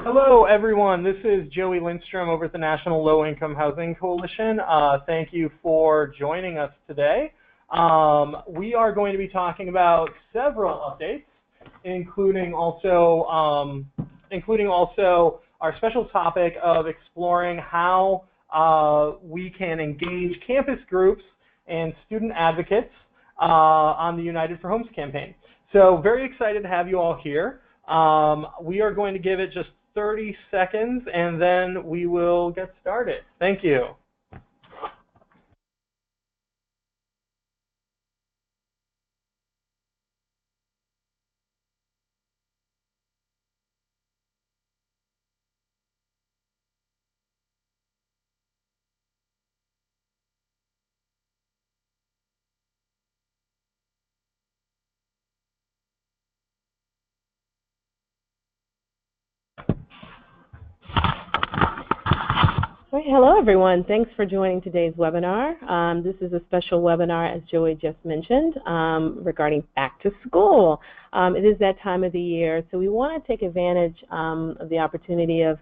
Hello, everyone. This is Joey Lindstrom over at the National Low Income Housing Coalition. Thank you for joining us today. We are going to be talking about several updates, including also our special topic of exploring how we can engage campus groups and student advocates on the United for Homes campaign. So very excited to have you all here. We are going to give it just 30 seconds and then we will get started. Thank you. Right, hello everyone. Thanks for joining today's webinar. This is a special webinar, as Joey just mentioned, regarding back to school. It is that time of the year, so we want to take advantage of the opportunity of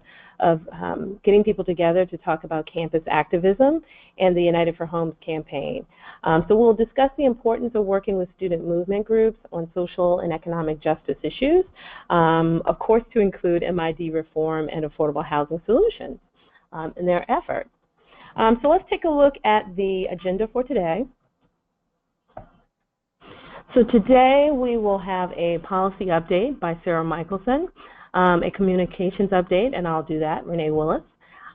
getting people together to talk about campus activism and the United for Homes campaign. So we'll discuss the importance of working with student movement groups on social and economic justice issues, of course to include MID reform and affordable housing solutions in their efforts. So let's take a look at the agenda for today. So today we will have a policy update by Sarah Michelson, a communications update, and I'll do that, Renee Willis.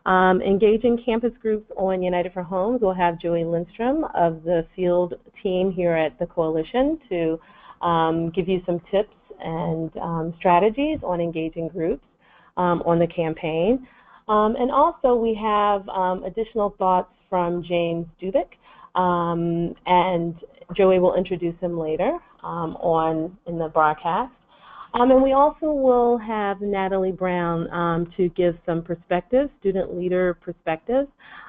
Engaging campus groups on United for Homes, we'll have Joey Lindstrom of the field team here at the Coalition to give you some tips and strategies on engaging groups on the campaign. And also we have additional thoughts from James Dubik, and Joey will introduce him later in the broadcast. And we also will have Natalie Brown to give some perspectives, student leader perspectives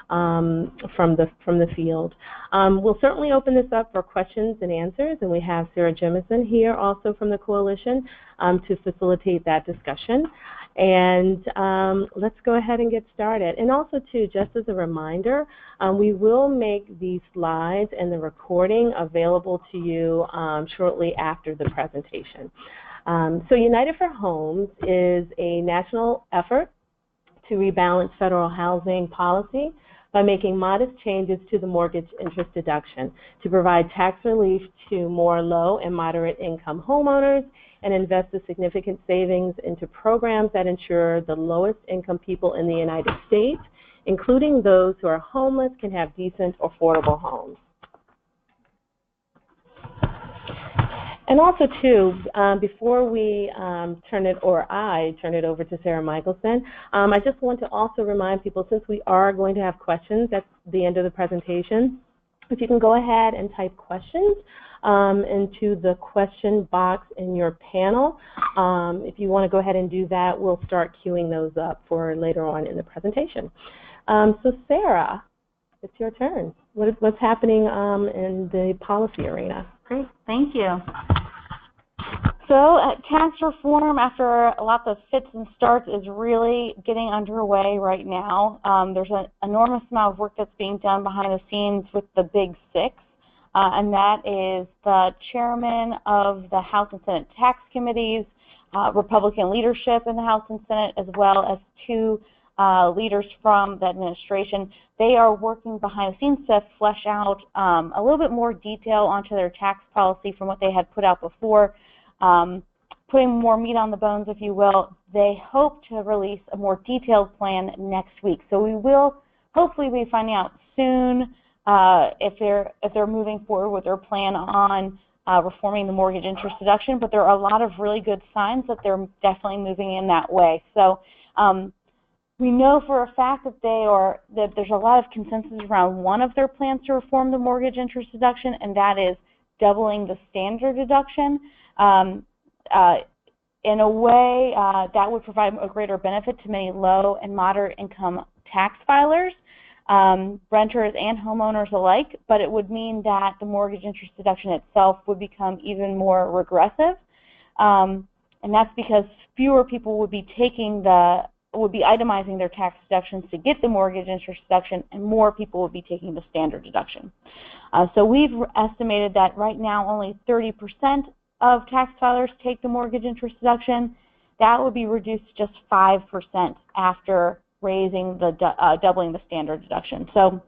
from the field. We'll certainly open this up for questions and answers, and we have Sarah Jemison here also from the Coalition to facilitate that discussion. And let's go ahead and get started. And also, too, just as a reminder, we will make these slides and the recording available to you shortly after the presentation. So United for Homes is a national effort to rebalance federal housing policy by making modest changes to the mortgage interest deduction to provide tax relief to more low and moderate income homeowners and invest the significant savings into programs that ensure the lowest income people in the United States, including those who are homeless, can have decent, affordable homes. And also, too, before we I turn it over to Sarah Michelson, I just want to also remind people, since we are going to have questions at the end of the presentation, if you can go ahead and type questions into the question box in your panel. If you want to go ahead and do that, we'll start queuing those up for later on in the presentation. So Sarah, it's your turn. What's happening in the policy arena? Great, thank you. So tax reform, after lots of fits and starts, is really getting underway right now. There's an enormous amount of work that's being done behind the scenes with the Big Six, and that is the chairman of the House and Senate tax committees, Republican leadership in the House and Senate, as well as two leaders from the administration. They are working behind the scenes to flesh out a little bit more detail onto their tax policy from what they had put out before, putting more meat on the bones, if you will. They hope to release a more detailed plan next week. So we will hopefully be finding out soon if they're moving forward with their plan on reforming the mortgage interest deduction. But there are a lot of really good signs that they're definitely moving in that way. So we know for a fact that there's a lot of consensus around one of their plans to reform the mortgage interest deduction, and that is doubling the standard deduction. In a way, that would provide a greater benefit to many low and moderate income tax filers, renters and homeowners alike, but it would mean that the mortgage interest deduction itself would become even more regressive. And that's because fewer people would be itemizing their tax deductions to get the mortgage interest deduction, and more people would be taking the standard deduction. So we've estimated that right now only 30% of tax filers take the mortgage interest deduction. That would be reduced to just 5% after raising the doubling the standard deduction. So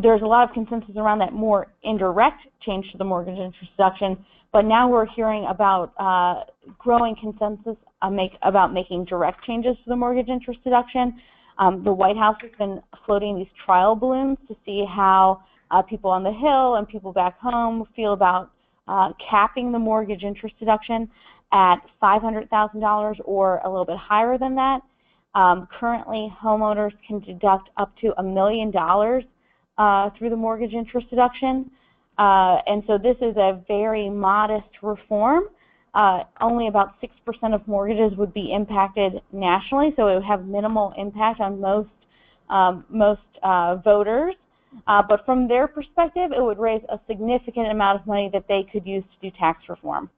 there's a lot of consensus around that more indirect change to the mortgage interest deduction, but now we're hearing about growing consensus about making direct changes to the mortgage interest deduction. The White House has been floating these trial balloons to see how people on the Hill and people back home feel about capping the mortgage interest deduction at $500,000 or a little bit higher than that. Currently, homeowners can deduct up to $1 million through the mortgage interest deduction. And so this is a very modest reform. Only about 6% of mortgages would be impacted nationally, so it would have minimal impact on most voters. But from their perspective, it would raise a significant amount of money that they could use to do tax reform.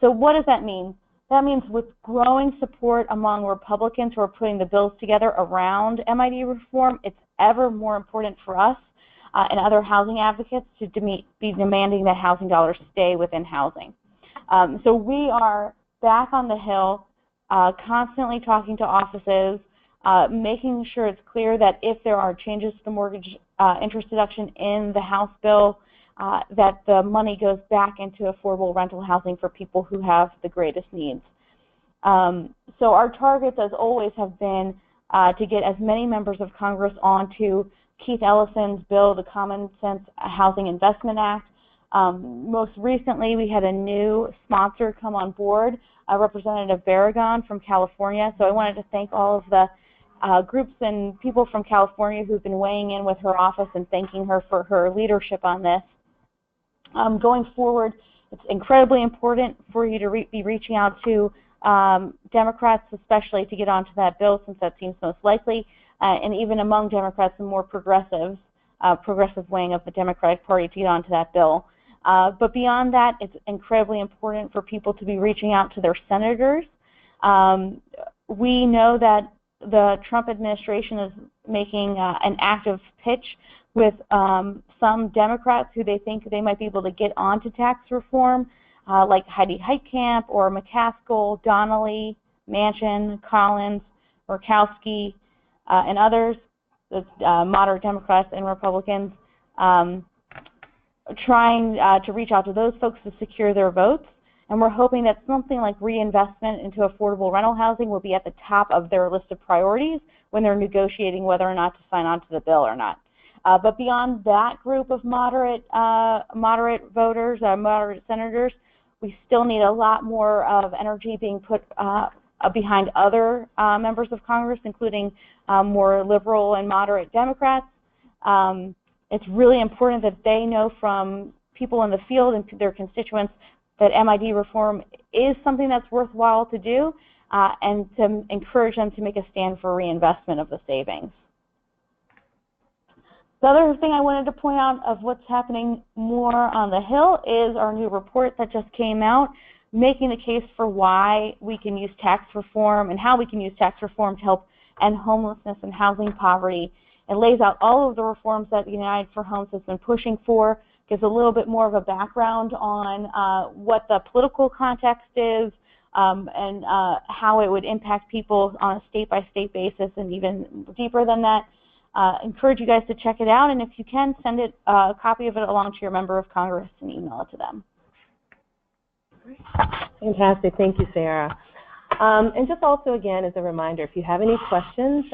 So what does that mean? That means with growing support among Republicans who are putting the bills together around MID reform, it's ever more important for us and other housing advocates to be demanding that housing dollars stay within housing. So we are back on the Hill, constantly talking to offices, making sure it's clear that if there are changes to the mortgage interest deduction in the House bill, that the money goes back into affordable rental housing for people who have the greatest needs. So our targets, as always, have been to get as many members of Congress onto Keith Ellison's bill, the Common Sense Housing Investment Act. Most recently, we had a new sponsor come on board, Representative Barragan from California. So I wanted to thank all of the groups and people from California who've been weighing in with her office and thanking her for her leadership on this. Going forward, it's incredibly important for you to be reaching out to Democrats, especially to get onto that bill, since that seems most likely, and even among Democrats and more progressive wing of the Democratic Party to get onto that bill. But beyond that, it's incredibly important for people to be reaching out to their senators. We know that the Trump administration is making an active pitch with some Democrats who they think they might be able to get onto tax reform, like Heidi Heitkamp or McCaskill, Donnelly, Manchin, Collins, Murkowski, and others, moderate Democrats and Republicans, trying to reach out to those folks to secure their votes. And we're hoping that something like reinvestment into affordable rental housing will be at the top of their list of priorities when they're negotiating whether or not to sign on to the bill or not. But beyond that group of moderate voters, moderate senators, we still need a lot more of energy being put behind other members of Congress, including more liberal and moderate Democrats. It's really important that they know from people in the field and their constituents that MID reform is something that's worthwhile to do, and to encourage them to make a stand for reinvestment of the savings. The other thing I wanted to point out of what's happening more on the Hill is our new report that just came out, making the case for why we can use tax reform and how we can use tax reform to help end homelessness and housing poverty. It lays out all of the reforms that United for Homes has been pushing for, gives a little bit more of a background on what the political context is, and how it would impact people on a state-by-state basis, and even deeper than that. Encourage you guys to check it out, and if you can, send it a copy of it along to your member of Congress and email it to them. Fantastic. Thank you, Sarah. And just also, again, as a reminder, if you have any questions,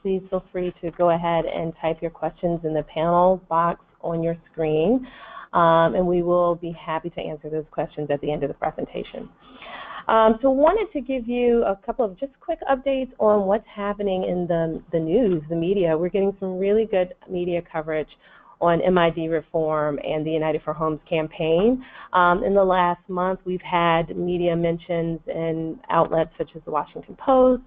please feel free to go ahead and type your questions in the panel box on your screen, and we will be happy to answer those questions at the end of the presentation. So wanted to give you a couple of just quick updates on what's happening in the news, the media. We're getting some really good media coverage on MID reform and the United for Homes campaign. In the last month, we've had media mentions in outlets such as the Washington Post,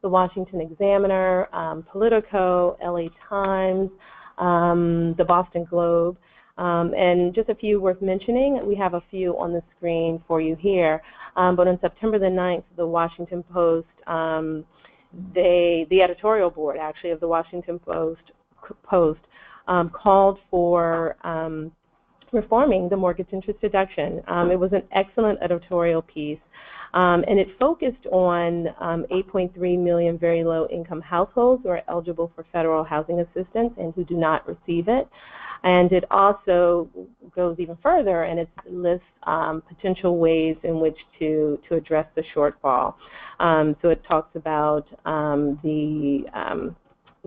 the Washington Examiner, Politico, LA Times, the Boston Globe. And just a few worth mentioning, we have a few on the screen for you here. But on September the 9th, the Washington Post, the editorial board actually of the Washington Post called for reforming the mortgage interest deduction. It was an excellent editorial piece, and it focused on 8.3 million very low income households who are eligible for federal housing assistance and who do not receive it. And it also goes even further, and it lists potential ways in which to address the shortfall. So it talks about the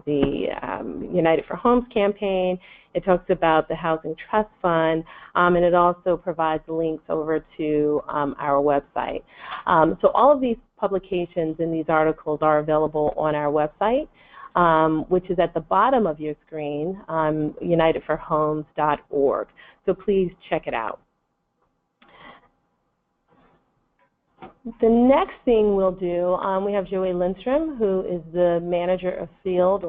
United for Homes campaign. It talks about the Housing Trust Fund, and it also provides links over to our website. So all of these publications and these articles are available on our website, which is at the bottom of your screen, unitedforhomes.org. So please check it out. The next thing we'll do, we have Joey Lindstrom, who is the manager of field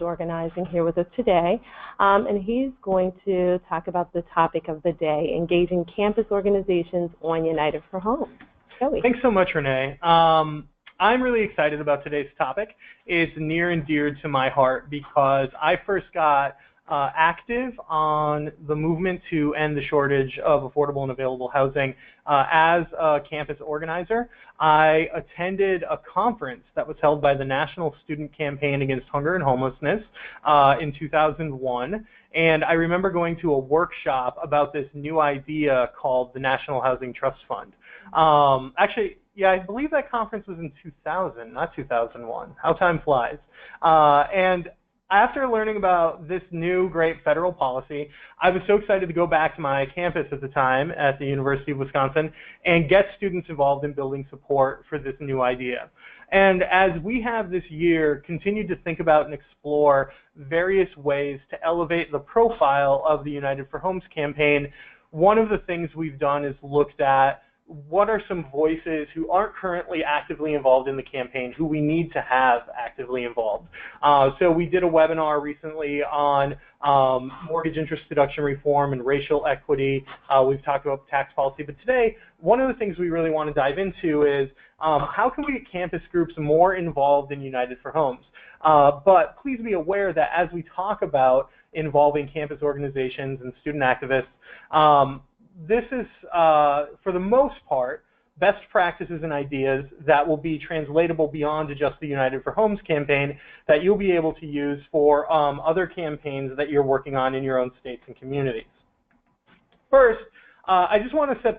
organizing here with us today, and he's going to talk about the topic of the day, engaging campus organizations on United for Homes. Joey. Thanks so much, Renee. I'm really excited about today's topic. It's near and dear to my heart because I first got active on the movement to end the shortage of affordable and available housing as a campus organizer. I attended a conference that was held by the National Student Campaign Against Hunger and Homelessness in 2001, and I remember going to a workshop about this new idea called the National Housing Trust Fund. Actually, yeah, I believe that conference was in 2000, not 2001. How time flies. And after learning about this new great federal policy, I was so excited to go back to my campus at the time at the University of Wisconsin and get students involved in building support for this new idea. And as we have this year continued to think about and explore various ways to elevate the profile of the United for Homes campaign, one of the things we've done is looked at what are some voices who aren't currently actively involved in the campaign, who we need to have actively involved. So we did a webinar recently on mortgage interest deduction reform and racial equity. We've talked about tax policy, but today, one of the things we really want to dive into is how can we get campus groups more involved in United for Homes? But please be aware that as we talk about involving campus organizations and student activists, this is, for the most part, best practices and ideas that will be translatable beyond to just the United for Homes campaign that you'll be able to use for other campaigns that you're working on in your own states and communities. First, I just want to set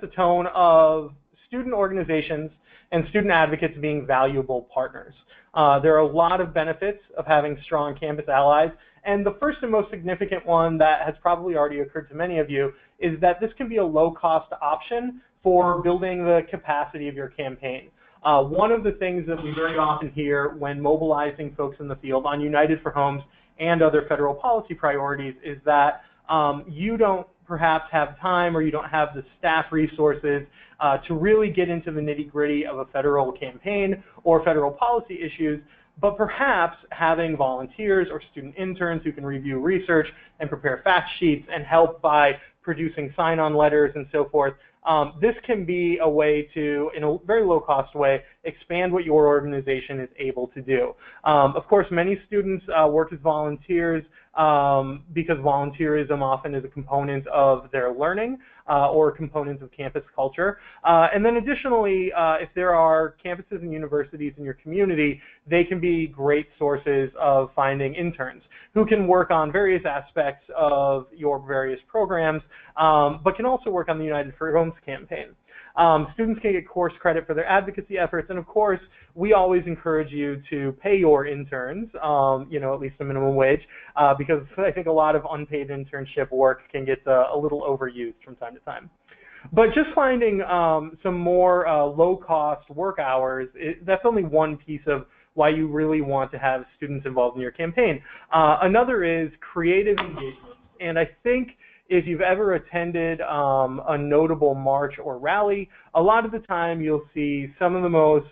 the tone of student organizations and student advocates being valuable partners. There are a lot of benefits of having strong campus allies, and the first and most significant one that has probably already occurred to many of you is that this can be a low-cost option for building the capacity of your campaign. One of the things that we very often hear when mobilizing folks in the field on United for Homes and other federal policy priorities is that you don't perhaps have time or you don't have the staff resources to really get into the nitty-gritty of a federal campaign or federal policy issues, but perhaps having volunteers or student interns who can review research and prepare fact sheets and help by producing sign-on letters and so forth. This can be a way to, in a very low-cost way, expand what your organization is able to do. Of course, many students work as volunteers because volunteerism often is a component of their learning or components of campus culture. And then additionally, if there are campuses and universities in your community, they can be great sources of finding interns who can work on various aspects of your various programs, but can also work on the United for Homes campaign. Students can get course credit for their advocacy efforts, and of course, we always encourage you to pay your interns, you know, at least a minimum wage, because I think a lot of unpaid internship work can get a little overused from time to time. But just finding some more low-cost work hours, that's only one piece of why you really want to have students involved in your campaign. Another is creative engagement, and I think if you've ever attended a notable march or rally, a lot of the time you'll see some of the most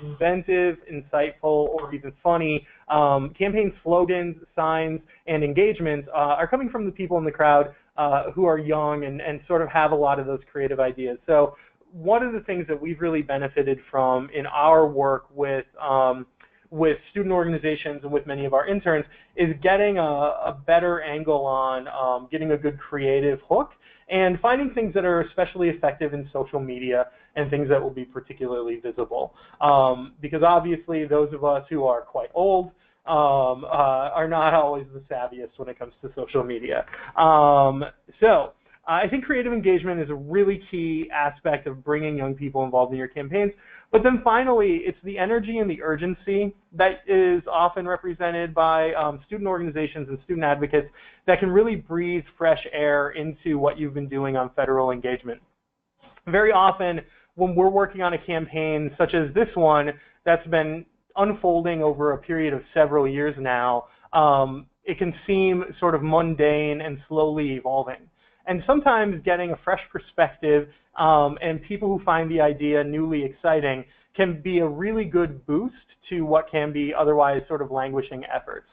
inventive, insightful, or even funny campaign slogans, signs, and engagements are coming from the people in the crowd who are young and sort of have a lot of those creative ideas. So one of the things that we've really benefited from in our work with student organizations and with many of our interns is getting a better angle on getting a good creative hook and finding things that are especially effective in social media and things that will be particularly visible. Because obviously those of us who are quite old are not always the savviest when it comes to social media. So I think creative engagement is a really key aspect of bringing young people involved in your campaigns. But then finally, it's the energy and the urgency that is often represented by student organizations and student advocates that can really breathe fresh air into what you've been doing on federal engagement. Very often, when we're working on a campaign such as this one that's been unfolding over a period of several years now, it can seem sort of mundane and slowly evolving. And sometimes getting a fresh perspective and people who find the idea newly exciting can be a really good boost to what can be otherwise sort of languishing efforts.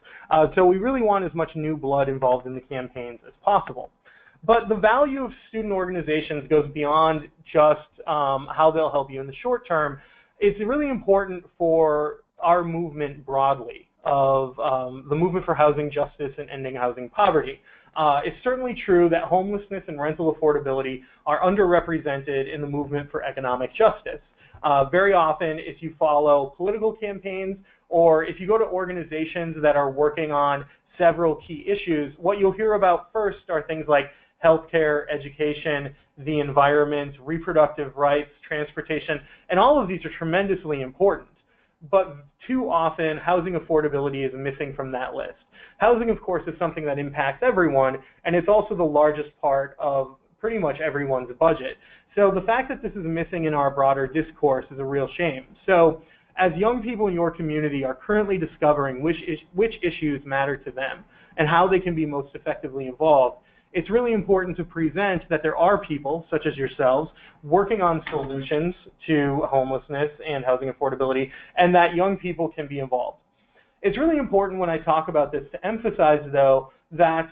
So we really want as much new blood involved in the campaigns as possible. But the value of student organizations goes beyond just how they'll help you in the short term. It's really important for our movement broadly of the movement for housing justice and ending housing poverty. It's certainly true that homelessness and rental affordability are underrepresented in the movement for economic justice. Very often, if you follow political campaigns or if you go to organizations that are working on several key issues, what you'll hear about first are things like healthcare, education, the environment, reproductive rights, transportation, and all of these are tremendously important. But too often, housing affordability is missing from that list. Housing, of course, is something that impacts everyone, and it's also the largest part of pretty much everyone's budget. So the fact that this is missing in our broader discourse is a real shame. So as young people in your community are currently discovering which issues matter to them and how they can be most effectively involved, it's really important to present that there are people, such as yourselves, working on solutions to homelessness and housing affordability, and that young people can be involved. It's really important when I talk about this to emphasize, though, that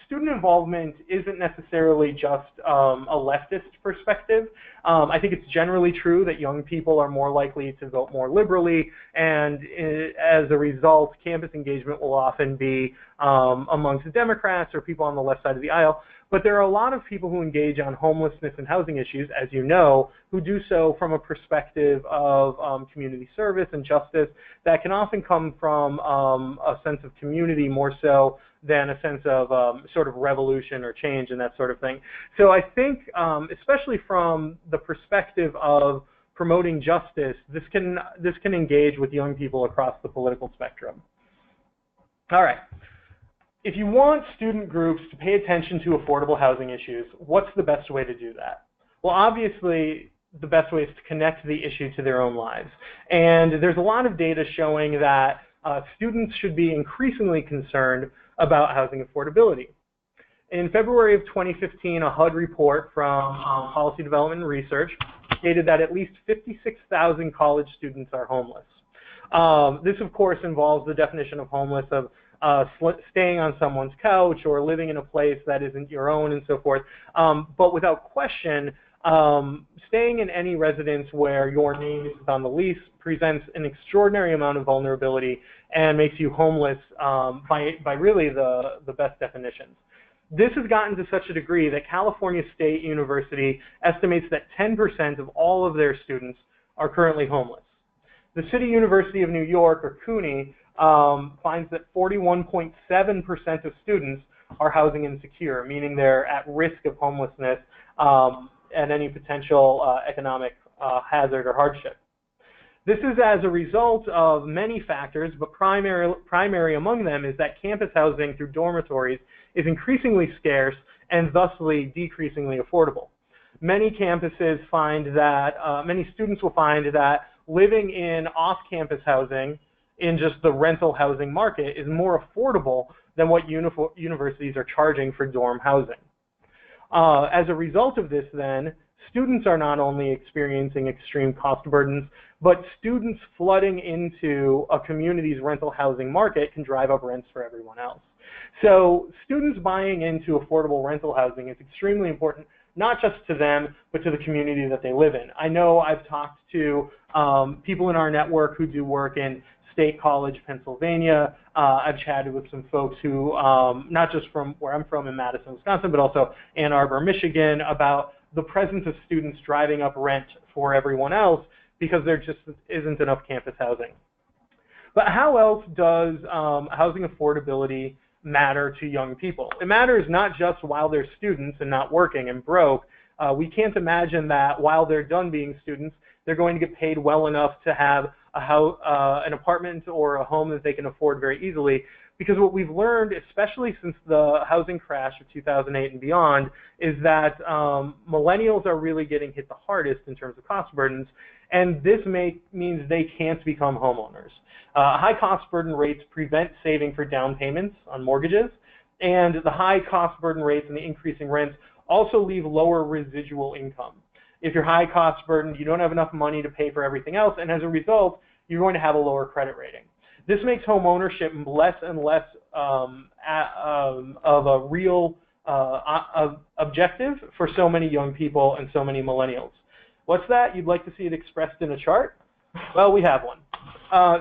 student involvement isn't necessarily just a leftist perspective. I think it's generally true that young people are more likely to vote more liberally, and as a result, campus engagement will often be amongst Democrats or people on the left side of the aisle. But there are a lot of people who engage on homelessness and housing issues, as you know, who do so from a perspective of community service and justice that can often come from a sense of community more so than a sense of sort of revolution or change and that sort of thing. So I think, especially from the perspective of promoting justice, this can engage with young people across the political spectrum. All right. If you want student groups to pay attention to affordable housing issues, what's the best way to do that? Well, obviously, the best way is to connect the issue to their own lives. And there's a lot of data showing that students should be increasingly concerned about housing affordability. In February of 2015, a HUD report from Policy Development and Research stated that at least 56,000 college students are homeless. This, of course, involves the definition of homeless of staying on someone's couch or living in a place that isn't your own and so forth. But without question, staying in any residence where your name is on the lease presents an extraordinary amount of vulnerability and makes you homeless by really the best definitions. This has gotten to such a degree that California State University estimates that 10% of all of their students are currently homeless. The City University of New York, or CUNY, finds that 41.7% of students are housing insecure, meaning they're at risk of homelessness and any potential economic hazard or hardship. This is as a result of many factors, but primary among them is that campus housing through dormitories is increasingly scarce and thusly decreasingly affordable. Many campuses find that, many students will find that living in off-campus housing in just the rental housing market is more affordable than what universities are charging for dorm housing. As a result of this, then, students are not only experiencing extreme cost burdens, but students flooding into a community's rental housing market can drive up rents for everyone else. So students buying into affordable rental housing is extremely important, not just to them, but to the community that they live in. I know I've talked to people in our network who do work in State College, Pennsylvania. I've chatted with some folks who, not just from where I'm from in Madison, Wisconsin, but also Ann Arbor, Michigan, about the presence of students driving up rent for everyone else because there just isn't enough campus housing. But how else does housing affordability matter to young people? It matters not just while they're students and not working and broke. We can't imagine that while they're done being students, they're going to get paid well enough to have an apartment or a home that they can afford very easily. Because what we've learned, especially since the housing crash of 2008 and beyond, is that millennials are really getting hit the hardest in terms of cost burdens, and this means they can't become homeowners. High cost burden rates prevent saving for down payments on mortgages, and the high cost burden rates and the increasing rents also leave lower residual income. If you're high cost burdened, you don't have enough money to pay for everything else, and as a result, you're going to have a lower credit rating. This makes home ownership less and less of a real objective for so many young people and so many millennials. What's that? You'd like to see it expressed in a chart? Well, we have one.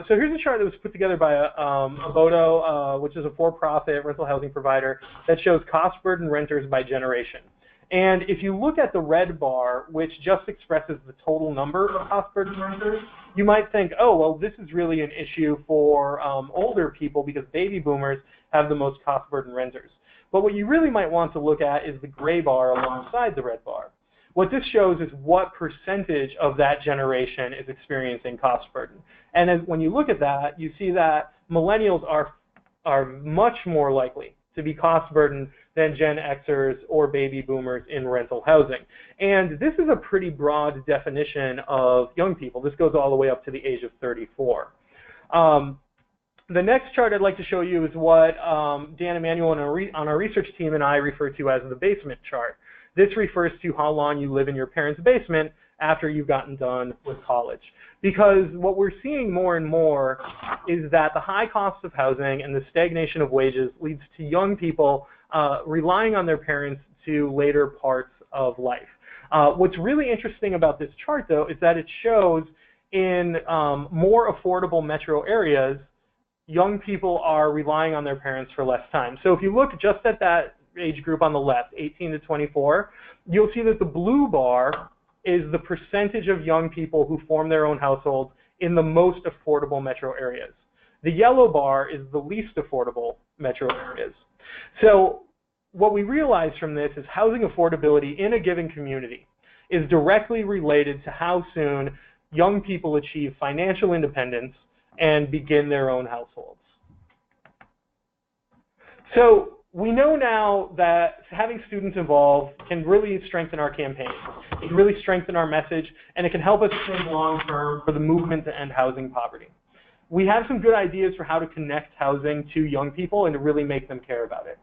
So here's a chart that was put together by Abodo, which is a for-profit rental housing provider that shows cost burden renters by generation. And if you look at the red bar, which just expresses the total number of cost burden renters, you might think, oh, well, this is really an issue for older people because baby boomers have the most cost burden renters. But what you really might want to look at is the gray bar alongside the red bar. What this shows is what percentage of that generation is experiencing cost burden. And when you look at that, you see that millennials are much more likely to be cost burdened than Gen Xers or baby boomers in rental housing. And this is a pretty broad definition of young people. This goes all the way up to the age of 34. The next chart I'd like to show you is what Dan Emanuel on our research team and I refer to as the basement chart. This refers to how long you live in your parents' basement after you've gotten done with college. Because what we're seeing more and more is that the high cost of housing and the stagnation of wages leads to young people relying on their parents to later parts of life. What's really interesting about this chart, though, is that it shows in more affordable metro areas, young people are relying on their parents for less time. So if you look just at that age group on the left, 18 to 24, you'll see that the blue bar is the percentage of young people who form their own households in the most affordable metro areas. The yellow bar is the least affordable metro areas. So what we realize from this is housing affordability in a given community is directly related to how soon young people achieve financial independence and begin their own households. So we know now that having students involved can really strengthen our campaign. It can really strengthen our message, and it can help us think long-term for the movement to end housing poverty. We have some good ideas for how to connect housing to young people and to really make them care about it.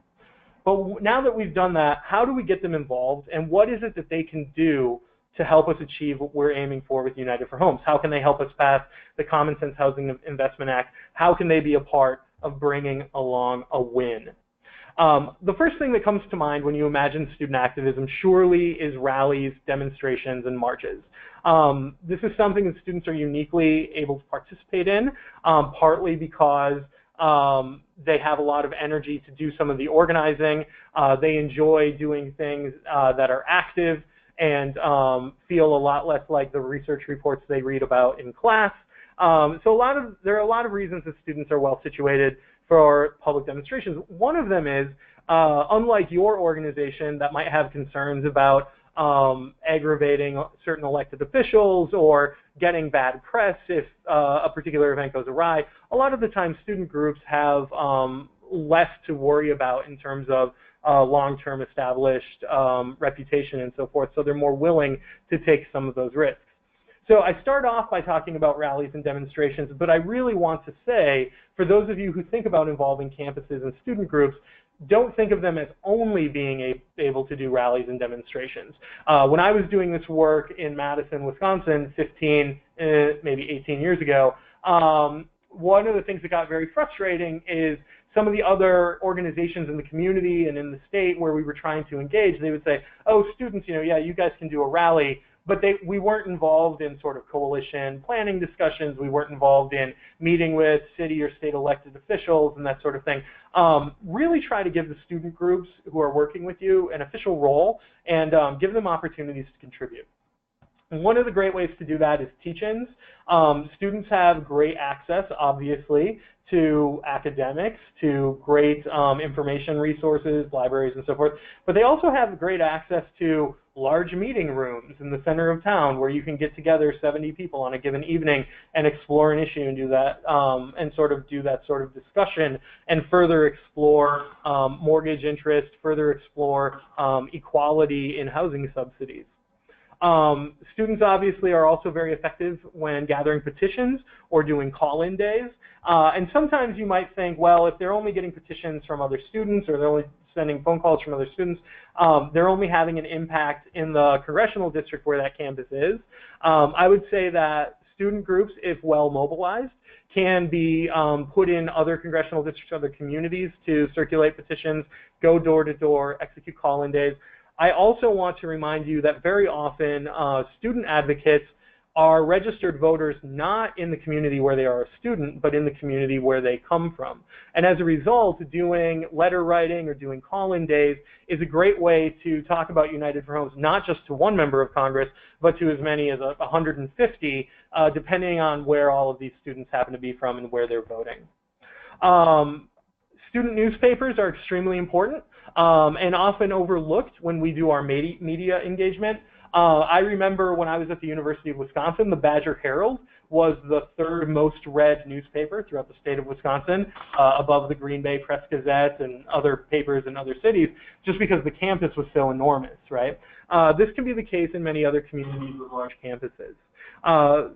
But now that we've done that, how do we get them involved, and what is it that they can do to help us achieve what we're aiming for with United for Homes? How can they help us pass the Common Sense Housing Investment Act? How can they be a part of bringing along a win? The first thing that comes to mind when you imagine student activism surely is rallies, demonstrations, and marches. This is something that students are uniquely able to participate in, partly because they have a lot of energy to do some of the organizing. They enjoy doing things that are active and feel a lot less like the research reports they read about in class. So there are a lot of reasons that students are well situated for public demonstrations. One of them is, unlike your organization that might have concerns about aggravating certain elected officials or getting bad press if a particular event goes awry, a lot of the time student groups have less to worry about in terms of long-term established reputation and so forth, so they're more willing to take some of those risks. So I start off by talking about rallies and demonstrations, but I really want to say, for those of you who think about involving campuses and student groups, don't think of them as only being able to do rallies and demonstrations. When I was doing this work in Madison, Wisconsin, 15, maybe 18 years ago, one of the things that got very frustrating is some of the other organizations in the community and in the state where we were trying to engage, they would say, oh, students, yeah, you guys can do a rally, but we weren't involved in sort of coalition planning discussions. We weren't involved in meeting with city or state elected officials and that sort of thing. Really try to give the student groups who are working with you an official role and give them opportunities to contribute. And one of the great ways to do that is teach-ins. Students have great access, obviously, to academics, to great information resources, libraries, and so forth. But they also have great access to large meeting rooms in the center of town where you can get together 70 people on a given evening and explore an issue and do that, and sort of do that sort of discussion and further explore mortgage interest, further explore equality in housing subsidies. Students obviously are also very effective when gathering petitions or doing call-in days. And sometimes you might think, well, if they're only getting petitions from other students or they're only sending phone calls from other students, they're only having an impact in the congressional district where that campus is. I would say that student groups, if well mobilized, can be put in other congressional districts, other communities to circulate petitions, go door to door, execute call-in days. I also want to remind you that very often student advocates are registered voters not in the community where they are a student, but in the community where they come from. And as a result, doing letter writing or doing call-in days is a great way to talk about United for Homes, not just to one member of Congress, but to as many as 150, depending on where all of these students happen to be from and where they're voting. Student newspapers are extremely important and often overlooked when we do our media engagement. I remember when I was at the University of Wisconsin, the Badger Herald was the third most read newspaper throughout the state of Wisconsin, above the Green Bay Press Gazette and other papers in other cities, just because the campus was so enormous, right? This can be the case in many other communities with large campuses.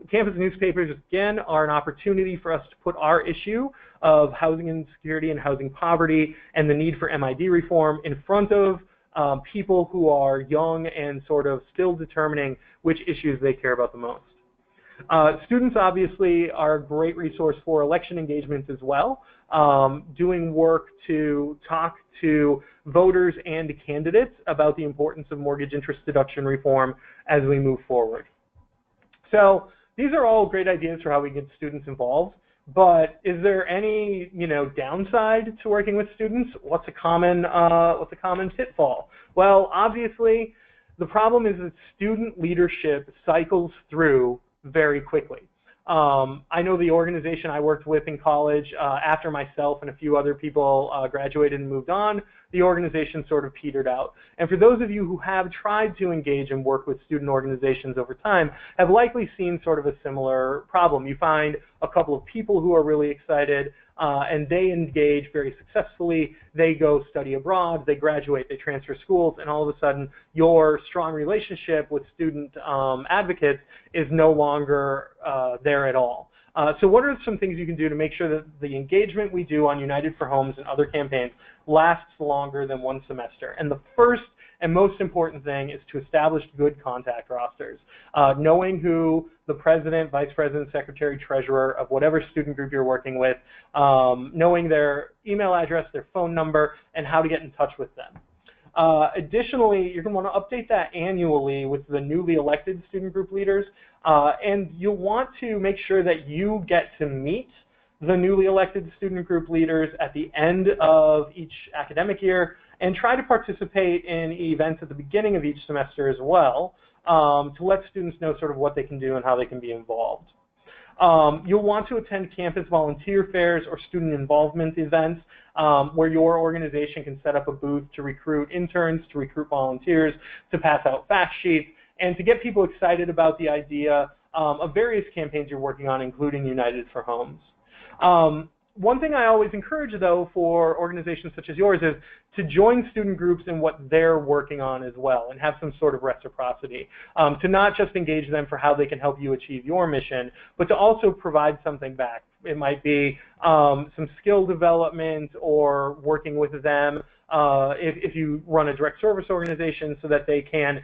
Campus newspapers, again, are an opportunity for us to put our issue of housing insecurity and housing poverty and the need for MID reform in front of people who are young and sort of still determining which issues they care about the most. Students obviously are a great resource for election engagement as well, doing work to talk to voters and candidates about the importance of mortgage interest deduction reform as we move forward. So these are all great ideas for how we get students involved. But is there any, downside to working with students? What's a common pitfall? Well, obviously, the problem is that student leadership cycles through very quickly. I know the organization I worked with in college, after myself and a few other people graduated and moved on, the organization sort of petered out. And for those of you who have tried to engage and work with student organizations over time, have likely seen sort of a similar problem. You find a couple of people who are really excited, and they engage very successfully. They go study abroad, they graduate, they transfer schools, and all of a sudden your strong relationship with student advocates is no longer there at all. So what are some things you can do to make sure that the engagement we do on United for Homes and other campaigns lasts longer than one semester? And the first and most important thing is to establish good contact rosters. Knowing who the president, vice president, secretary, treasurer of whatever student group you're working with, knowing their email address, their phone number, and how to get in touch with them. Additionally, you're going to want to update that annually with the newly elected student group leaders, and you'll want to make sure that you get to meet the newly elected student group leaders at the end of each academic year, and try to participate in events at the beginning of each semester as well, to let students know sort of what they can do and how they can be involved. You'll want to attend campus volunteer fairs or student involvement events where your organization can set up a booth to recruit interns, to recruit volunteers, to pass out fact sheets, and to get people excited about the idea of various campaigns you're working on, including United for Homes. One thing I always encourage, though, for organizations such as yours is to join student groups in what they're working on as well and have some sort of reciprocity. To not just engage them for how they can help you achieve your mission, but to also provide something back. It might be some skill development or working with them if you run a direct service organization so that they can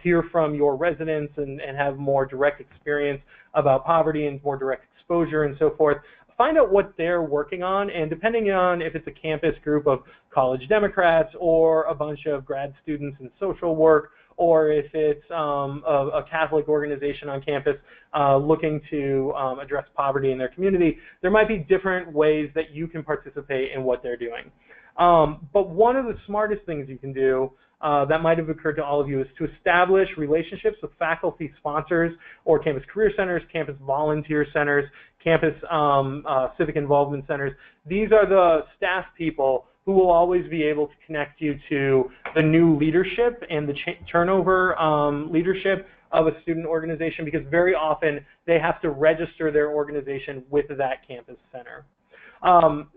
hear from your residents and have more direct experience about poverty and more direct exposure and so forth. Find out what they're working on, and depending on if it's a campus group of college Democrats or a bunch of grad students in social work, or if it's a Catholic organization on campus looking to address poverty in their community, there might be different ways that you can participate in what they're doing. But one of the smartest things you can do that might have occurred to all of you is to establish relationships with faculty sponsors or campus career centers, campus volunteer centers, campus civic involvement centers. These are the staff people who will always be able to connect you to the new leadership and the turnover leadership of a student organization, because very often they have to register their organization with that campus center.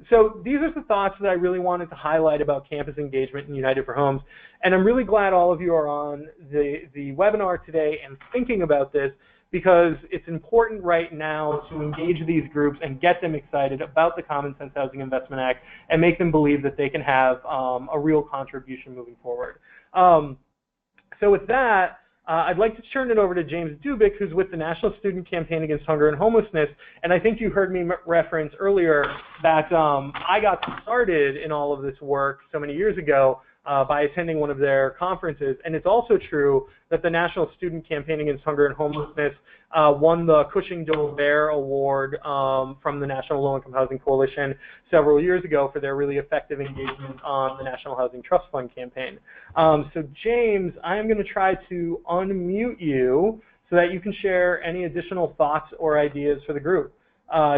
So these are the thoughts that I really wanted to highlight about campus engagement in United for Homes. And I'm really glad all of you are on the webinar today and thinking about this, because it's important right now to engage these groups and get them excited about the Common Sense Housing Investment Act and make them believe that they can have a real contribution moving forward. So with that, I'd like to turn it over to James Dubik, who's with the National Student Campaign Against Hunger and Homelessness. And I think you heard me reference earlier that I got started in all of this work so many years ago by attending one of their conferences. And it's also true that the National Student Campaign Against Hunger and Homelessness won the Cushing-Dolbear Award from the National Low-Income Housing Coalition several years ago for their really effective engagement on the National Housing Trust Fund campaign. So James, I am going to try to unmute you so that you can share any additional thoughts or ideas for the group.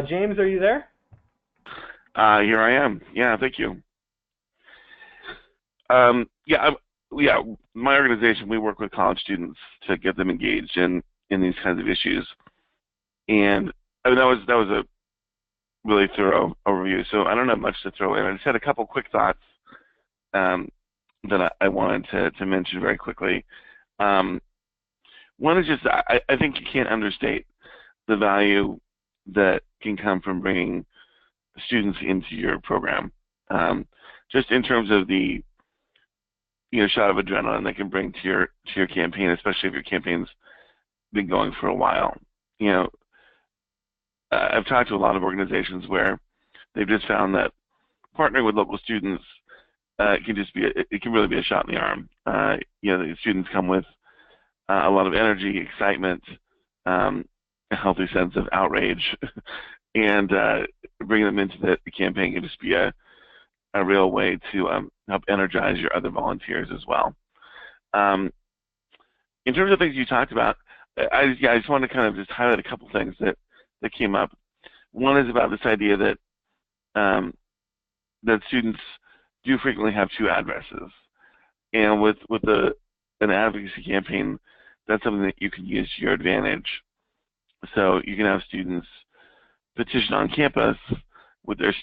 James, are you there? Here I am. Yeah, thank you. Yeah, my organization, we work with college students to get them engaged in these kinds of issues, and I mean, that was a really thorough overview. So I don't have much to throw in. I just had a couple quick thoughts that I wanted to mention very quickly. One is just I think you can't understate the value that can come from bringing students into your program, just in terms of the shot of adrenaline they can bring to your campaign, especially if your campaign's been going for a while. I've talked to a lot of organizations where they've just found that partnering with local students it can really be a shot in the arm. The students come with a lot of energy, excitement, a healthy sense of outrage, and bringing them into the campaign can just be a real way to help energize your other volunteers as well. In terms of things you talked about, I just want to kind of just highlight a couple things that came up. One is about this idea that that students do frequently have two addresses, and with an advocacy campaign, that's something that you can use to your advantage. So you can have students petition on campus with their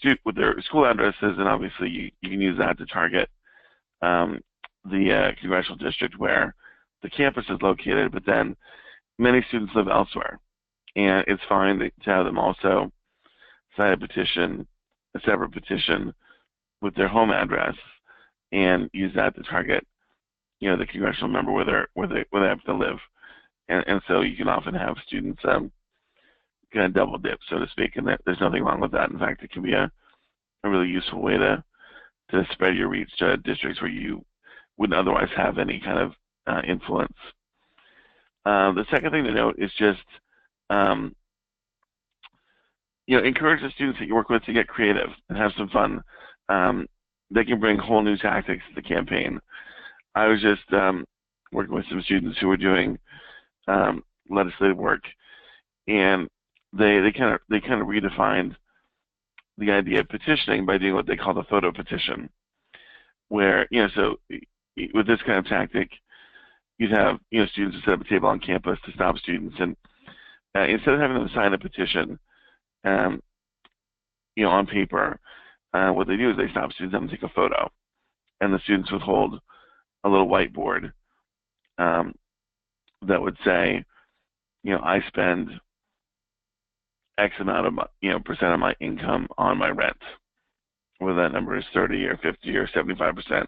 school addresses, and obviously you can use that to target the congressional district where the campus is located. But then many students live elsewhere, and it's fine to have them also sign a separate petition with their home address, and use that to target the congressional member where they have to live. And so you can often have students kind of double dip, so to speak, and there's nothing wrong with that. In fact, it can be a really useful way to spread your reach to districts where you wouldn't otherwise have any kind of influence. The second thing to note is just encourage the students that you work with to get creative and have some fun. They can bring whole new tactics to the campaign. I was just working with some students who were doing legislative work, and they kind of redefined the idea of petitioning by doing what they call the photo petition, where so with this kind of tactic, you'd have students who set up a table on campus to stop students, and instead of having them sign a petition, on paper, what they do is they stop students and take a photo, and the students would hold a little whiteboard that would say, I spend X amount of percent of my income on my rent, whether that number is 30 or 50 or 75%,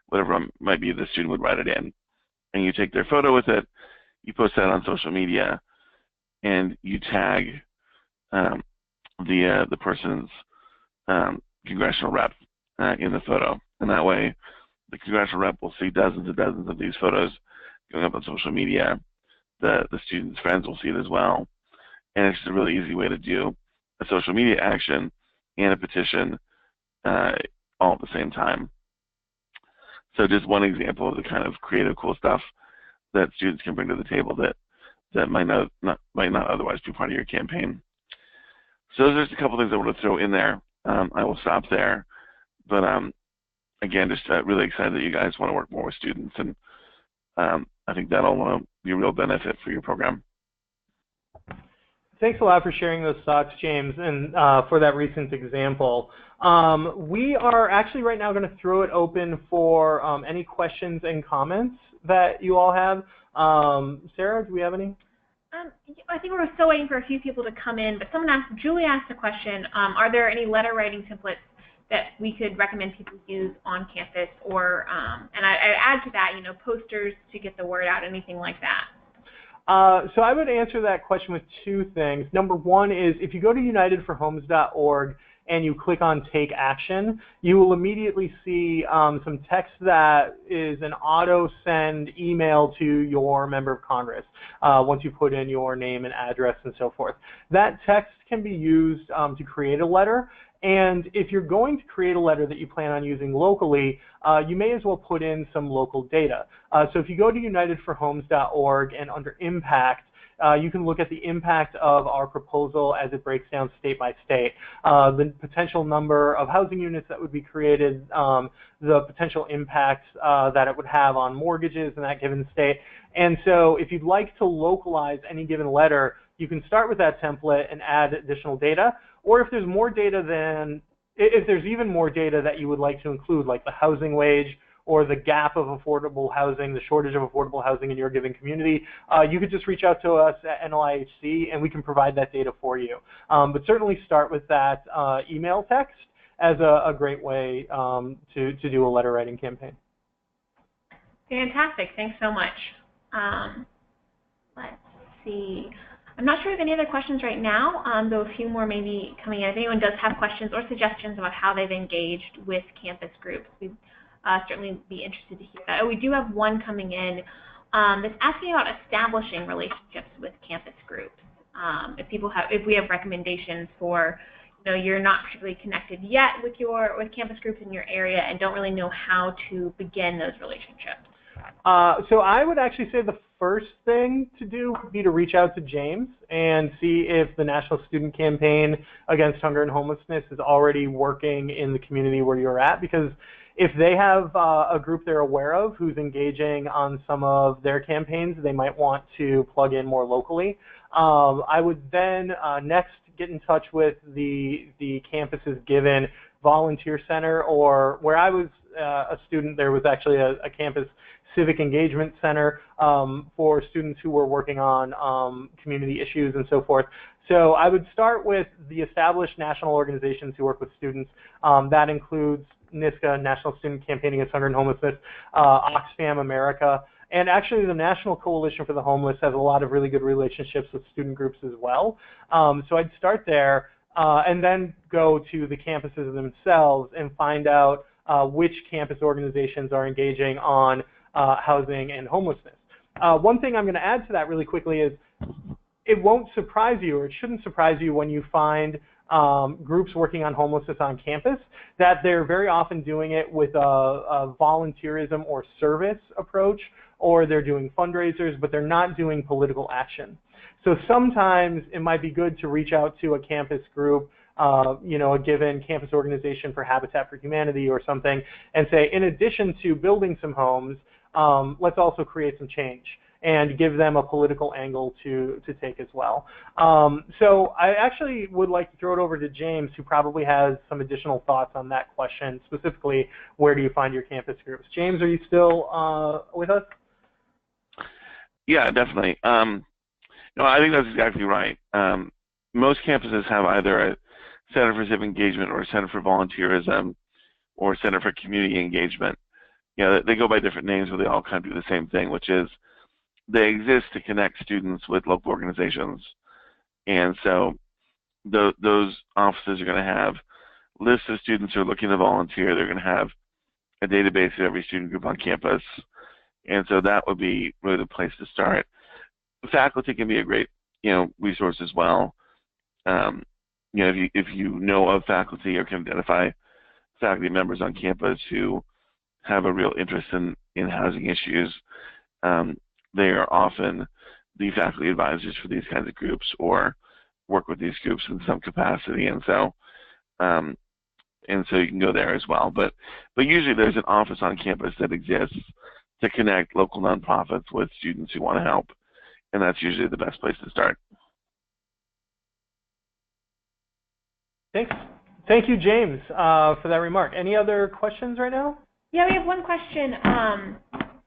whatever it might be. The student would write it in, and you take their photo with it, you post that on social media, and you tag the person's congressional rep in the photo, and that way the congressional rep will see dozens and dozens of these photos going up on social media. The student's friends will see it as well, and it's just a really easy way to do a social media action and a petition all at the same time. So just one example of the kind of creative, cool stuff that students can bring to the table that might not otherwise be part of your campaign. So those are just a couple things I want to throw in there. I will stop there, but again, just really excited that you guys want to work more with students, and I think that'll be a real benefit for your program. Thanks a lot for sharing those thoughts, James, and for that recent example. We are actually right now going to throw it open for any questions and comments that you all have. Sarah, do we have any? I think we're still waiting for a few people to come in, but Julie asked a question, are there any letter writing templates that we could recommend people use on campus, or, and I add to that, posters to get the word out, anything like that? So I would answer that question with two things. Number one is if you go to unitedforhomes.org and you click on Take Action, you will immediately see some text that is an auto-send email to your member of Congress once you put in your name and address and so forth. That text can be used to create a letter. And if you're going to create a letter that you plan on using locally, you may as well put in some local data. So if you go to unitedforhomes.org and under Impact, you can look at the impact of our proposal as it breaks down state by state, the potential number of housing units that would be created, the potential impact that it would have on mortgages in that given state. And so if you'd like to localize any given letter, you can start with that template and add additional data. Or if there's more data if there's even more data that you would like to include, like the housing wage or the gap of affordable housing, the shortage of affordable housing in your given community, you could just reach out to us at NLIHC and we can provide that data for you. But certainly start with that email text as a great way to do a letter writing campaign. Fantastic, thanks so much. Let's see. I'm not sure if any other questions right now, though a few more may be coming in. If anyone does have questions or suggestions about how they've engaged with campus groups, we'd certainly be interested to hear that. Oh, we do have one coming in that's asking about establishing relationships with campus groups. If we have recommendations for, you're not particularly connected yet with campus groups in your area and don't really know how to begin those relationships. So I would actually say the first thing to do would be to reach out to James and see if the National Student Campaign Against Hunger and Homelessness is already working in the community where you're at, because if they have a group they're aware of who's engaging on some of their campaigns, they might want to plug in more locally. I would then next get in touch with the campus's given volunteer center, or where I was a student, there was actually a campus civic engagement center for students who were working on community issues and so forth. So I would start with the established national organizations who work with students. That includes NISCA, National Student Campaign Against Hunger and Homelessness, Oxfam America, and actually the National Coalition for the Homeless has a lot of really good relationships with student groups as well. So I'd start there and then go to the campuses themselves and find out which campus organizations are engaging on housing and homelessness. One thing I'm going to add to that really quickly is it won't surprise you, or it shouldn't surprise you, when you find groups working on homelessness on campus, that they're very often doing it with a volunteerism or service approach, or they're doing fundraisers, but they're not doing political action. So sometimes it might be good to reach out to a campus group, a given campus organization for Habitat for Humanity or something, and say, in addition to building some homes, let's also create some change. and give them a political angle to take as well. So I actually would like to throw it over to James, who probably has some additional thoughts on that question, specifically, where do you find your campus groups? James, are you still with us? Yeah, definitely. No, I think that's exactly right. Most campuses have either a Center for Civic Engagement or a Center for Volunteerism or Center for Community Engagement. You know, they go by different names, but they all kind of do the same thing, which is they exist to connect students with local organizations. And so those offices are going to have lists of students who are looking to volunteer. They're going to have a database of every student group on campus. And so that would be really the place to start. Faculty can be a great, resource as well. If you know of faculty or can identify faculty members on campus who have a real interest in housing issues, they are often the faculty advisors for these kinds of groups or work with these groups in some capacity. And so you can go there as well. But usually there's an office on campus that exists to connect local nonprofits with students who want to help. And that's usually the best place to start. Thanks. Thank you, James, for that remark. Any other questions right now? Yeah, we have one question, kind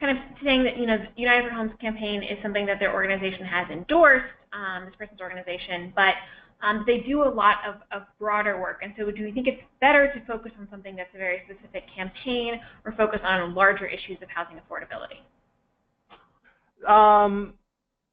of saying that, the United for Homes campaign is something that their organization has endorsed, this person's organization, but they do a lot of broader work. And so do you think it's better to focus on something that's a very specific campaign or focus on larger issues of housing affordability?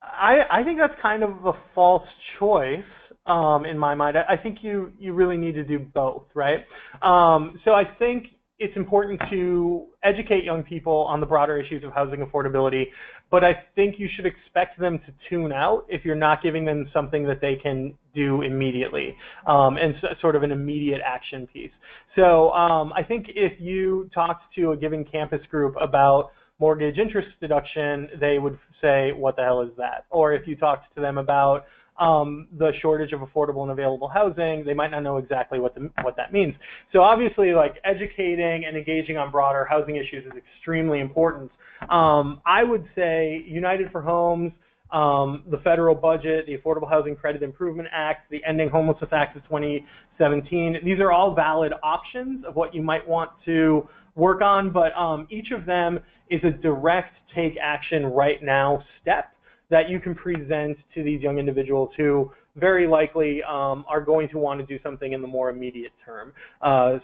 I think that's kind of a false choice in my mind. I think you really need to do both, right? So I think it's important to educate young people on the broader issues of housing affordability, but I think you should expect them to tune out if you're not giving them something that they can do immediately, and sort of an immediate action piece. So I think if you talked to a given campus group about mortgage interest deduction, they would say, what the hell is that? Or if you talked to them about the shortage of affordable and available housing, they might not know exactly what that means. So obviously, like, educating and engaging on broader housing issues is extremely important. I would say United for Homes, the federal budget, the Affordable Housing Credit Improvement Act, the Ending Homelessness Act of 2017, these are all valid options of what you might want to work on, but each of them is a direct take action right now step that you can present to these young individuals who very likely are going to want to do something in the more immediate term.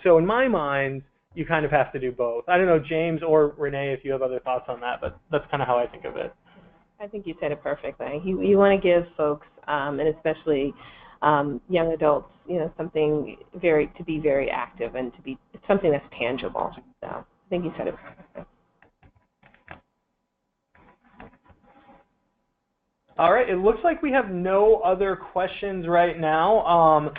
So in my mind, you kind of have to do both. I don't know, James or Renee, if you have other thoughts on that, but that's kind of how I think of it. I think you said it perfectly. You want to give folks, and especially young adults, something to be very active and to be something that's tangible. So I think you said it perfectly. All right, it looks like we have no other questions right now.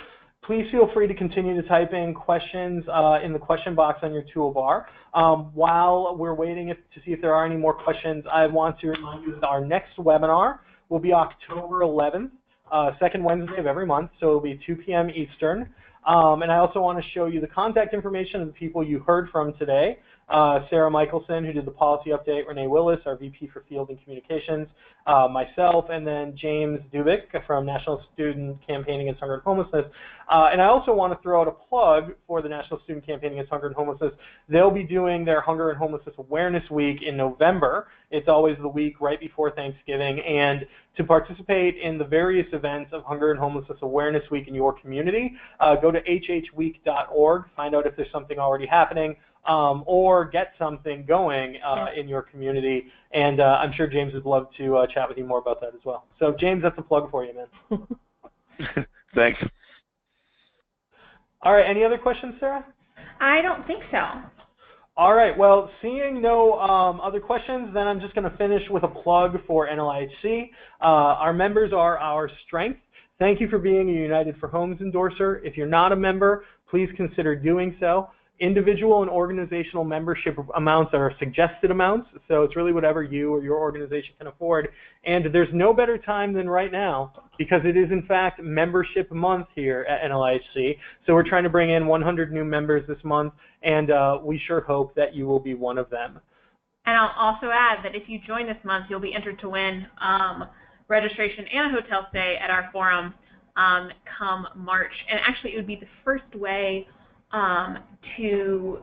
Please feel free to continue to type in questions in the question box on your toolbar. While we're waiting to see if there are any more questions, I want to remind you that our next webinar will be October 11th, second Wednesday of every month, so it'll be 2 p.m. Eastern. And I also want to show you the contact information of the people you heard from today. Sarah Michelson, who did the policy update, Renee Willis, our VP for Field and Communications, myself, and then James Dubik from National Student Campaign Against Hunger and Homelessness. And I also want to throw out a plug for the National Student Campaign Against Hunger and Homelessness. They'll be doing their Hunger and Homelessness Awareness Week in November. It's always the week right before Thanksgiving. And to participate in the various events of Hunger and Homelessness Awareness Week in your community, go to hhweek.org, find out if there's something already happening, or get something going in your community. And I'm sure James would love to chat with you more about that as well. So, James, that's a plug for you, man. Thanks. All right, any other questions, Sarah? I don't think so. All right, well, seeing no other questions, then I'm just going to finish with a plug for NLIHC. Our members are our strength. Thank you for being a United for Homes endorser. If you're not a member, please consider doing so. Individual and organizational membership amounts are suggested amounts, so it's really whatever you or your organization can afford. And there's no better time than right now, because it is, in fact, membership month here at NLIHC. So we're trying to bring in 100 new members this month, and we sure hope that you will be one of them. And I'll also add that if you join this month, you'll be entered to win registration and a hotel stay at our forum come March. And actually, it would be the first way to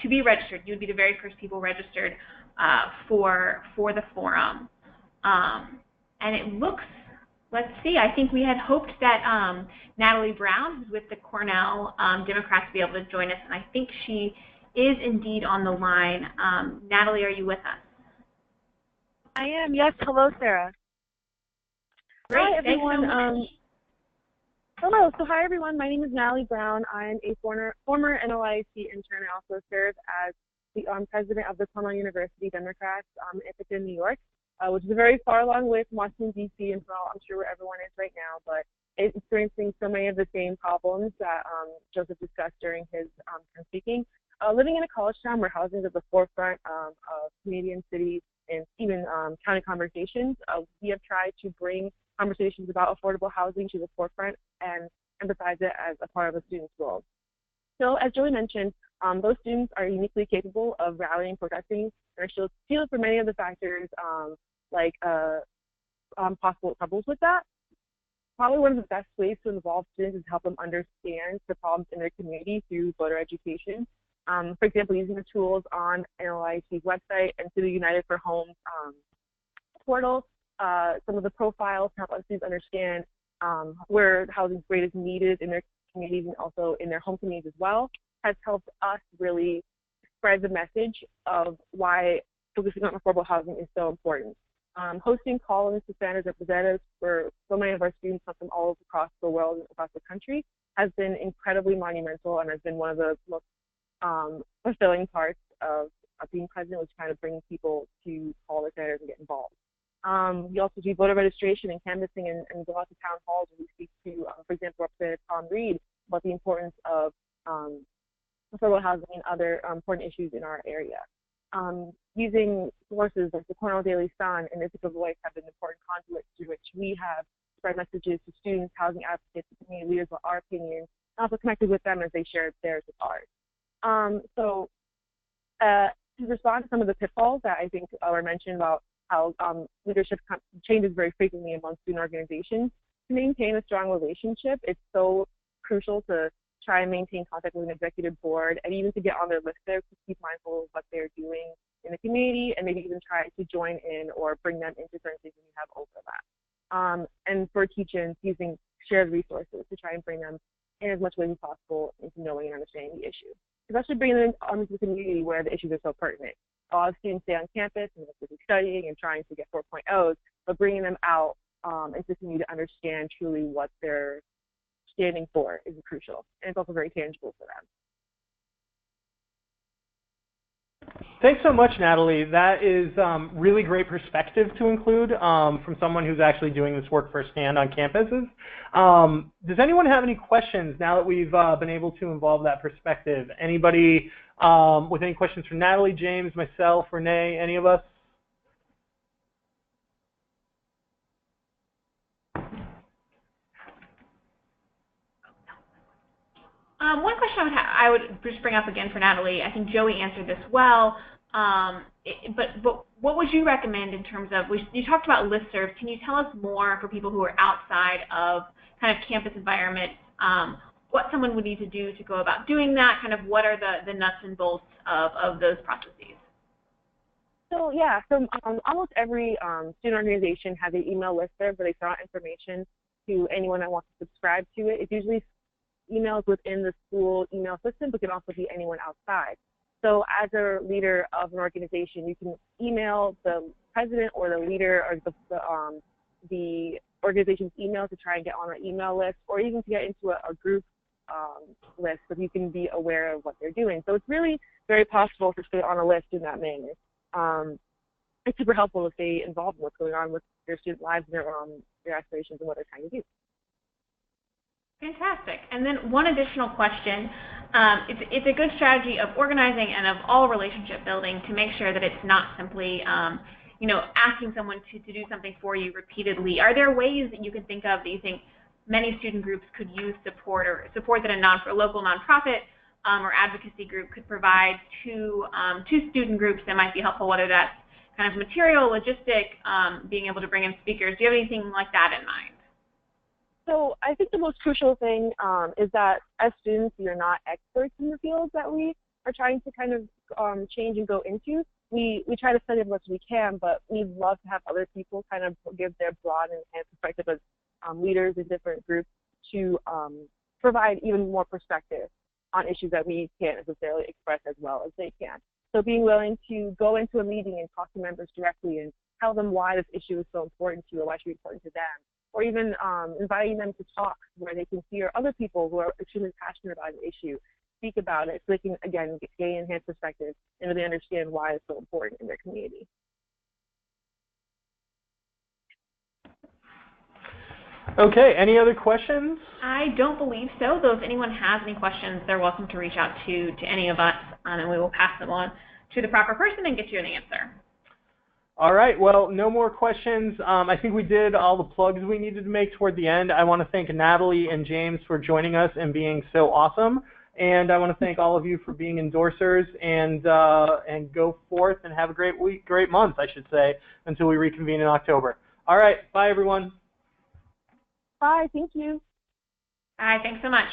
be registered. You would be the very first people registered for the forum. And it looks, let's see, I think we had hoped that Natalie Brown, who's with the Cornell Democrats, would be able to join us, and I think she is indeed on the line. Natalie, are you with us? I am, yes. Hello, Sarah. Great, hi, everyone. Thanks so much. Hello, so hi, everyone. My name is Natalie Brown. I'm a former NLIC intern. I also serve as the president of the Cornell University Democrats in Petition, New York, which is a very far along way from Washington, D.C., and from I'm sure where everyone is right now, but it's experiencing so many of the same problems that Joseph discussed during his speaking. Living in a college town where housing is at the forefront of Canadian cities and even county conversations, we have tried to bring conversations about affordable housing to the forefront and emphasize it as a part of a student's role. So as Joey mentioned, those students are uniquely capable of rallying, protesting, and are shielded for many of the factors like possible troubles with that. Probably one of the best ways to involve students is to help them understand the problems in their community through voter education. For example, using the tools on NLIC's website and through the United for Homes portal, some of the profiles to help our students understand where housing rate is needed in their communities and also in their home communities as well, has helped us really spread the message of why focusing on affordable housing is so important. Hosting call-ins to standards representatives for so many of our students from all across the world and across the country has been incredibly monumental and has been one of the most fulfilling parts of being president, was trying to bring people to call the senators and get involved. We also do voter registration and canvassing and go out to town halls where we speak to, for example, Representative Tom Reed about the importance of affordable housing and other important issues in our area. Using sources like the Cornell Daily Sun and Ithaca Voice have been important conduits through which we have spread messages to students, housing advocates, and community leaders about our opinions, and also connected with them as they shared theirs with ours. To respond to some of the pitfalls that I think were mentioned about how leadership changes very frequently among student organizations, to maintain a strong relationship, it's so crucial to try and maintain contact with an executive board and even to get on their list there to keep mindful of what they're doing in the community and maybe even try to join in or bring them into certain things when you have overlap. And for teach-ins, using shared resources to try and bring them in as much way as possible into knowing and understanding the issue. Especially bringing them into the community where the issues are so pertinent. A lot of students stay on campus and they're studying and trying to get 4.0s, but bringing them out into the community to understand truly what they're standing for is crucial. And it's also very tangible for them. Thanks so much, Natalie. That is really great perspective to include from someone who's actually doing this work firsthand on campuses. Does anyone have any questions now that we've been able to involve that perspective? Anybody with any questions for Natalie, James, myself, Renee, any of us? One question I would just bring up again for Natalie, I think Joey answered this well, but what would you recommend in terms of, you talked about listservs, can you tell us more for people who are outside of kind of campus environment, what someone would need to do to go about doing that, kind of what are the nuts and bolts of those processes? So yeah, so almost every student organization has an email listserv where they send out information to anyone that wants to subscribe to it. It's usually emails within the school email system, but can also be anyone outside. So as a leader of an organization, you can email the president or the leader or the organization's email to try and get on an email list, or even to get into a group list so you can be aware of what they're doing. So it's really very possible to stay on a list in that manner. It's super helpful to stay involved in what's going on with their student lives and their aspirations and what they're trying to do. Fantastic. And then one additional question. It's a good strategy of organizing and of all relationship building to make sure that it's not simply asking someone to do something for you repeatedly. Are there ways that you can think of that you think many student groups could use support, or support that a local nonprofit or advocacy group could provide to student groups that might be helpful, whether that's kind of material, logistic, being able to bring in speakers. Do you have anything like that in mind? So I think the most crucial thing is that as students, we are not experts in the fields that we are trying to kind of change and go into. We try to study as much as we can, but we'd love to have other people kind of give their broad and perspective as leaders in different groups to provide even more perspective on issues that we can't necessarily express as well as they can. So being willing to go into a meeting and talk to members directly and tell them why this issue is so important to you or why it should be important to them, or even inviting them to talk where they can hear other people who are extremely passionate about an issue speak about it so they can, again, gain enhanced perspective and really understand why it's so important in their community. Okay, any other questions? I don't believe so, though if anyone has any questions, they're welcome to reach out to any of us, and we will pass them on to the proper person and get you an answer. All right, well, no more questions. I think we did all the plugs we needed to make toward the end. I want to thank Natalie and James for joining us and being so awesome. And I want to thank all of you for being endorsers, and go forth and have a great week, great month, I should say, until we reconvene in October. All right, bye, everyone. Bye, thank you. All right, thanks so much.